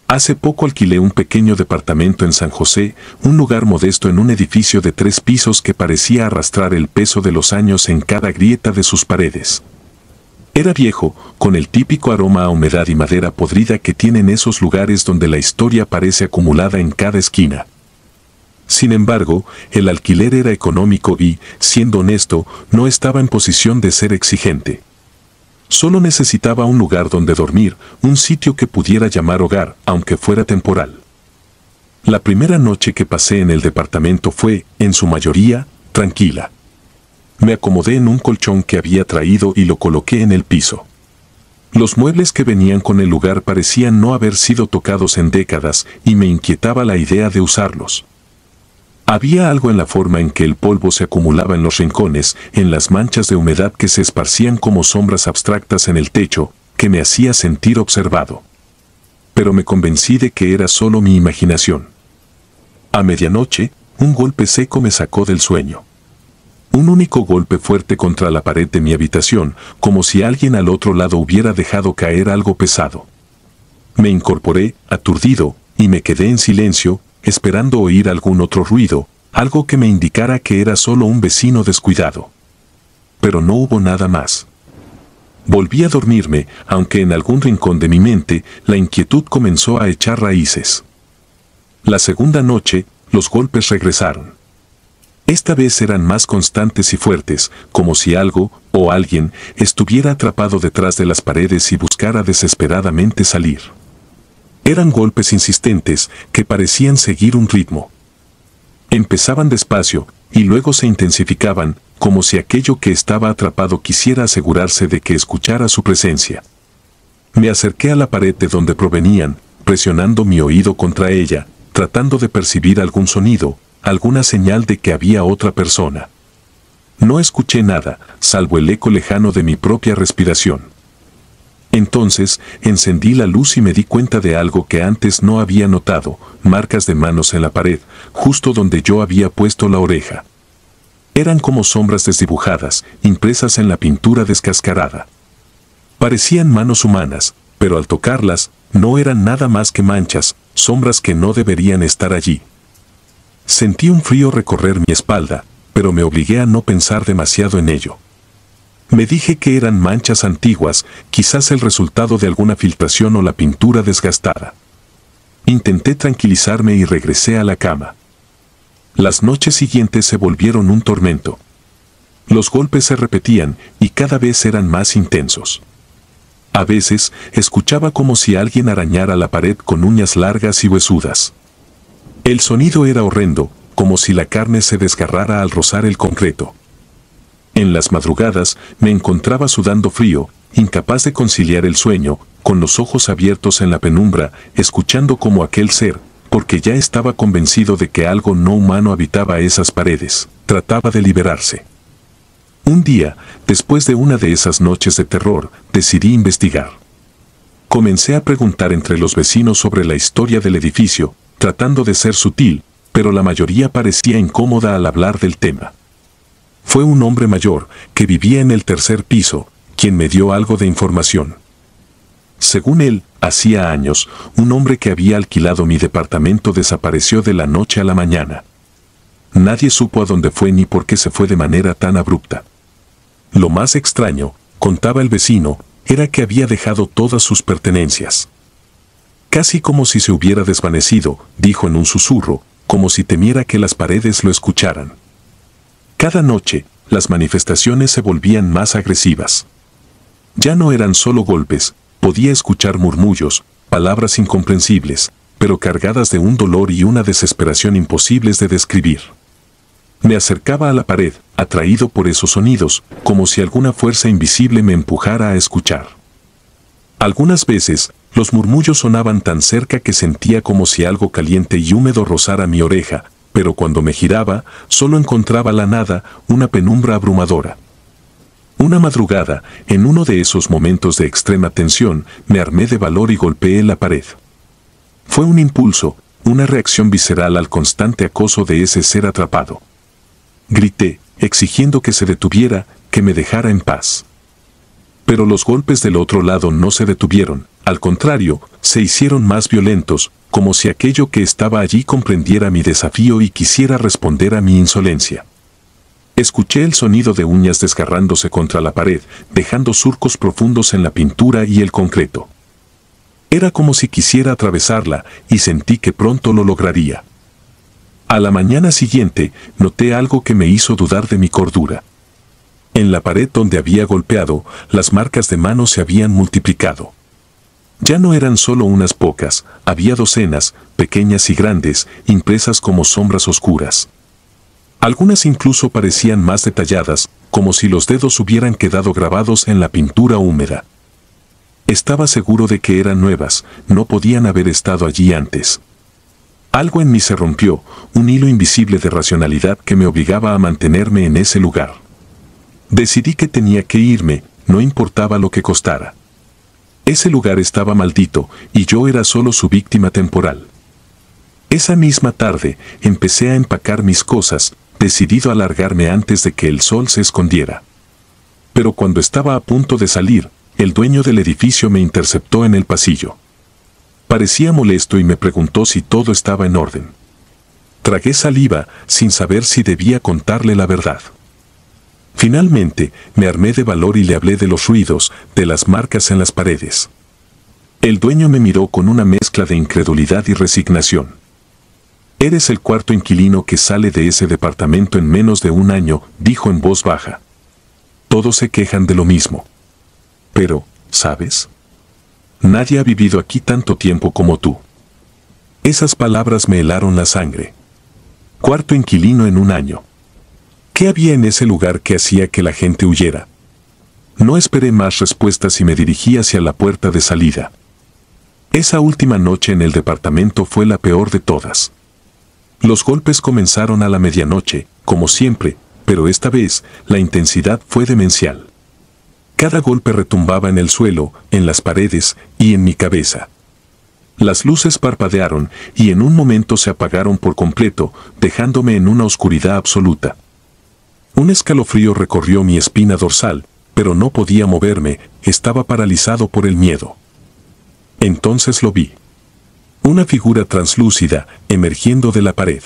Hace poco alquilé un pequeño departamento en San José, un lugar modesto en un edificio de 3 pisos que parecía arrastrar el peso de los años en cada grieta de sus paredes. Era viejo, con el típico aroma a humedad y madera podrida que tienen esos lugares donde la historia parece acumulada en cada esquina. Sin embargo, el alquiler era económico y, siendo honesto, no estaba en posición de ser exigente. Solo necesitaba un lugar donde dormir, un sitio que pudiera llamar hogar, aunque fuera temporal. La primera noche que pasé en el departamento fue, en su mayoría, tranquila. Me acomodé en un colchón que había traído y lo coloqué en el piso. Los muebles que venían con el lugar parecían no haber sido tocados en décadas y me inquietaba la idea de usarlos. Había algo en la forma en que el polvo se acumulaba en los rincones, en las manchas de humedad que se esparcían como sombras abstractas en el techo, que me hacía sentir observado. Pero me convencí de que era solo mi imaginación. A medianoche, un golpe seco me sacó del sueño. Un único golpe fuerte contra la pared de mi habitación, como si alguien al otro lado hubiera dejado caer algo pesado. Me incorporé, aturdido, y me quedé en silencio, esperando oír algún otro ruido, algo que me indicara que era solo un vecino descuidado. Pero no hubo nada más. Volví a dormirme, aunque en algún rincón de mi mente la inquietud comenzó a echar raíces. La segunda noche, los golpes regresaron. Esta vez eran más constantes y fuertes, como si algo, o alguien, estuviera atrapado detrás de las paredes y buscara desesperadamente salir. Eran golpes insistentes, que parecían seguir un ritmo. Empezaban despacio, y luego se intensificaban, como si aquello que estaba atrapado quisiera asegurarse de que escuchara su presencia. Me acerqué a la pared de donde provenían, presionando mi oído contra ella, tratando de percibir algún sonido, alguna señal de que había otra persona. No escuché nada, salvo el eco lejano de mi propia respiración. Entonces, encendí la luz y me di cuenta de algo que antes no había notado, marcas de manos en la pared, justo donde yo había puesto la oreja. Eran como sombras desdibujadas, impresas en la pintura descascarada. Parecían manos humanas, pero al tocarlas, no eran nada más que manchas, sombras que no deberían estar allí. Sentí un frío recorrer mi espalda, pero me obligué a no pensar demasiado en ello. Me dije que eran manchas antiguas, quizás el resultado de alguna filtración o la pintura desgastada. Intenté tranquilizarme y regresé a la cama. Las noches siguientes se volvieron un tormento. Los golpes se repetían y cada vez eran más intensos. A veces, escuchaba como si alguien arañara la pared con uñas largas y huesudas. El sonido era horrendo, como si la carne se desgarrara al rozar el concreto. En las madrugadas, me encontraba sudando frío, incapaz de conciliar el sueño, con los ojos abiertos en la penumbra, escuchando como aquel ser, porque ya estaba convencido de que algo no humano habitaba esas paredes, trataba de liberarse. Un día, después de una de esas noches de terror, decidí investigar. Comencé a preguntar entre los vecinos sobre la historia del edificio, tratando de ser sutil, pero la mayoría parecía incómoda al hablar del tema. Fue un hombre mayor, que vivía en el tercer piso, quien me dio algo de información. Según él, hacía años, un hombre que había alquilado mi departamento desapareció de la noche a la mañana. Nadie supo a dónde fue ni por qué se fue de manera tan abrupta. Lo más extraño, contaba el vecino, era que había dejado todas sus pertenencias. Casi como si se hubiera desvanecido, dijo en un susurro, como si temiera que las paredes lo escucharan. Cada noche, las manifestaciones se volvían más agresivas. Ya no eran solo golpes, podía escuchar murmullos, palabras incomprensibles, pero cargadas de un dolor y una desesperación imposibles de describir. Me acercaba a la pared, atraído por esos sonidos, como si alguna fuerza invisible me empujara a escuchar. Algunas veces, los murmullos sonaban tan cerca que sentía como si algo caliente y húmedo rozara mi oreja, pero cuando me giraba, solo encontraba la nada, una penumbra abrumadora. Una madrugada, en uno de esos momentos de extrema tensión, me armé de valor y golpeé la pared. Fue un impulso, una reacción visceral al constante acoso de ese ser atrapado. Grité, exigiendo que se detuviera, que me dejara en paz. Pero los golpes del otro lado no se detuvieron, al contrario, se hicieron más violentos, como si aquello que estaba allí comprendiera mi desafío y quisiera responder a mi insolencia. Escuché el sonido de uñas desgarrándose contra la pared, dejando surcos profundos en la pintura y el concreto. Era como si quisiera atravesarla, y sentí que pronto lo lograría. A la mañana siguiente, noté algo que me hizo dudar de mi cordura. En la pared donde había golpeado, las marcas de manos se habían multiplicado. Ya no eran solo unas pocas, había docenas, pequeñas y grandes, impresas como sombras oscuras. Algunas incluso parecían más detalladas, como si los dedos hubieran quedado grabados en la pintura húmeda. Estaba seguro de que eran nuevas, no podían haber estado allí antes. Algo en mí se rompió, un hilo invisible de racionalidad que me obligaba a mantenerme en ese lugar. Decidí que tenía que irme, no importaba lo que costara. Ese lugar estaba maldito, y yo era solo su víctima temporal. Esa misma tarde, empecé a empacar mis cosas, decidido a largarme antes de que el sol se escondiera. Pero cuando estaba a punto de salir, el dueño del edificio me interceptó en el pasillo. Parecía molesto y me preguntó si todo estaba en orden. Tragué saliva, sin saber si debía contarle la verdad. Finalmente, me armé de valor y le hablé de los ruidos, de las marcas en las paredes. El dueño me miró con una mezcla de incredulidad y resignación. «Eres el cuarto inquilino que sale de ese departamento en menos de un año», dijo en voz baja. «Todos se quejan de lo mismo. Pero, ¿sabes? Nadie ha vivido aquí tanto tiempo como tú». Esas palabras me helaron la sangre. Cuarto inquilino en un año. ¿Qué había en ese lugar que hacía que la gente huyera? No esperé más respuestas y me dirigí hacia la puerta de salida. Esa última noche en el departamento fue la peor de todas. Los golpes comenzaron a la medianoche, como siempre, pero esta vez la intensidad fue demencial. Cada golpe retumbaba en el suelo, en las paredes y en mi cabeza. Las luces parpadearon y en un momento se apagaron por completo, dejándome en una oscuridad absoluta. Un escalofrío recorrió mi espina dorsal, pero no podía moverme, estaba paralizado por el miedo. Entonces lo vi. Una figura translúcida, emergiendo de la pared.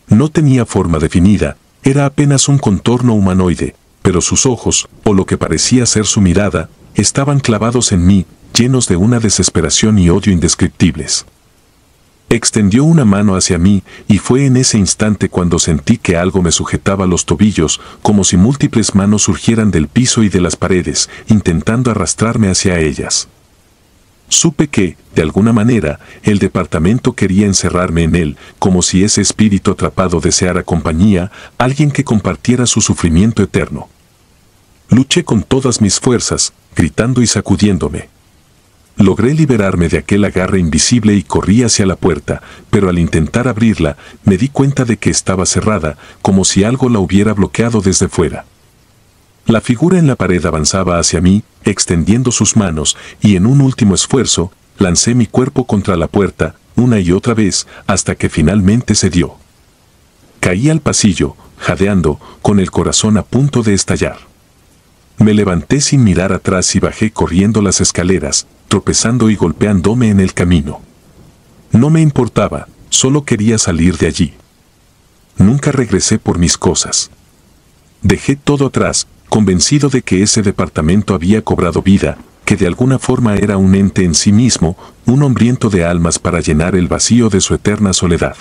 No tenía forma definida, era apenas un contorno humanoide, pero sus ojos, o lo que parecía ser su mirada, estaban clavados en mí, llenos de una desesperación y odio indescriptibles. Extendió una mano hacia mí, y fue en ese instante cuando sentí que algo me sujetaba los tobillos, como si múltiples manos surgieran del piso y de las paredes, intentando arrastrarme hacia ellas. Supe que, de alguna manera, el departamento quería encerrarme en él, como si ese espíritu atrapado deseara compañía, alguien que compartiera su sufrimiento eterno. Luché con todas mis fuerzas, gritando y sacudiéndome. Logré liberarme de aquel agarre invisible y corrí hacia la puerta, pero al intentar abrirla, me di cuenta de que estaba cerrada, como si algo la hubiera bloqueado desde fuera. La figura en la pared avanzaba hacia mí, extendiendo sus manos, y en un último esfuerzo, lancé mi cuerpo contra la puerta, una y otra vez, hasta que finalmente cedió. Caí al pasillo, jadeando, con el corazón a punto de estallar. Me levanté sin mirar atrás y bajé corriendo las escaleras, tropezando y golpeándome en el camino. No me importaba, solo quería salir de allí. Nunca regresé por mis cosas. Dejé todo atrás, convencido de que ese departamento había cobrado vida, que de alguna forma era un ente en sí mismo, un hambriento de almas para llenar el vacío de su eterna soledad.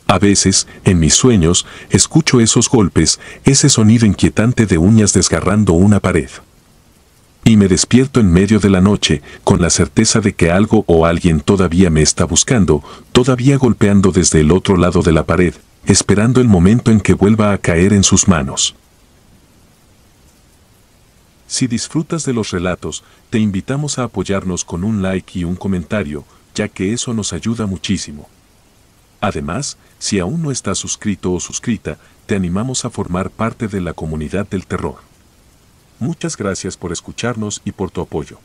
A veces, en mis sueños, escucho esos golpes, ese sonido inquietante de uñas desgarrando una pared. Y me despierto en medio de la noche, con la certeza de que algo o alguien todavía me está buscando, todavía golpeando desde el otro lado de la pared, esperando el momento en que vuelva a caer en sus manos. Si disfrutas de los relatos, te invitamos a apoyarnos con un like y un comentario, ya que eso nos ayuda muchísimo. Además, si aún no estás suscrito o suscrita, te animamos a formar parte de la comunidad del terror. Muchas gracias por escucharnos y por tu apoyo.